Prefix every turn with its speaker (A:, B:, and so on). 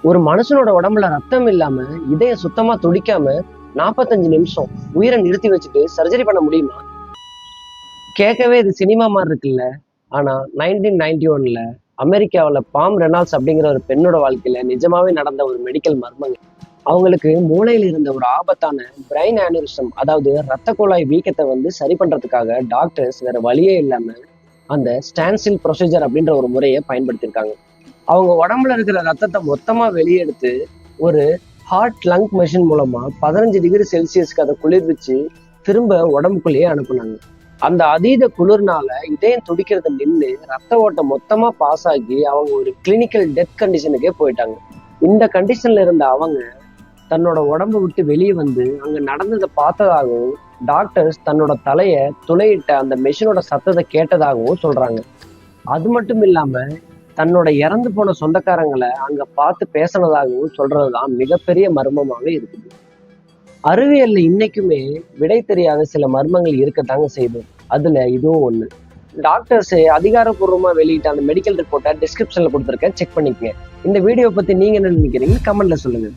A: ஒரு மனுஷனோட உடம்புல ரத்தம் இல்லாம இதயம் சுத்தமா துடிக்காம 45 நிமிஷம் உயிரை நிறுத்தி வச்சுட்டு சர்ஜரி பண்ண முடியுமா? கேட்கவே இது சினிமா மாதிரி இருக்குல்ல. ஆனா 1991ல அமெரிக்காவில் பாம் ரெனால்ட்ஸ் அப்படிங்கிற ஒரு பெண்ணோட வாழ்க்கையில நிஜமாவே நடந்த ஒரு மெடிக்கல் மர்மங்க. அவங்களுக்கு மூளையில் இருந்த ஒரு ஆபத்தான பிரைன் ஆனிரிசம், அதாவது ரத்த குழாய் வீக்கத்தை சரி பண்றதுக்காக டாக்டர்ஸ் வேற வழியே இல்லாம அந்த ஸ்டான்சில் ப்ரொசீஜர் அப்படின்ற ஒரு முறையை பயன்படுத்தியிருக்காங்க. அவங்க உடம்புல இருக்கிற ரத்தத்தை மொத்தமா வெளியெடுத்து ஒரு ஹார்ட் லங் மெஷின் மூலமா 15 டிகிரி செல்சியஸ்க்கு அதை குளிர்விச்சு திரும்ப உடம்புக்குள்ளேயே அனுப்புனாங்க. அந்த அதீத குளிர்னால இதயம் துடிக்கிறது நின்று ரத்த ஓட்டம் மொத்தமா பாஸ் ஆகி அவங்க ஒரு கிளினிக்கல் டெத் கண்டிஷனுக்கே போயிட்டாங்க. இந்த கண்டிஷன்ல இருந்த அவங்க தன்னோட உடம்பை விட்டு வெளியே அங்க நடந்ததை பார்த்ததாகவும், டாக்டர்ஸ் தன்னோட தலைய துளையிட்ட அந்த மெஷினோட சத்தத்தை கேட்டதாகவும் சொல்றாங்க. அது மட்டும் இல்லாம தன்னோட இறந்து போன சொந்தக்காரங்களை அங்க பார்த்து பேசினதாகவும் சொல்றதுதான் மிகப்பெரிய மர்மமாவே இருக்குது. அறிவியல்ல இன்னைக்குமே விடை தெரியாத சில மர்மங்கள் இருக்கத்தாங்க செய்யுது. அதுல இதுவும் ஒண்ணு. டாக்டர்ஸ் அதிகாரப்பூர்வமா வெளியிட்ட அந்த மெடிக்கல் ரிப்போர்ட்டை டிஸ்கிரிப்ஷன்ல கொடுத்துருக்கேன், செக் பண்ணிக்கங்க. இந்த வீடியோ பத்தி நீங்க என்ன நினைக்கிறீங்க கமெண்ட்ல சொல்லுங்க.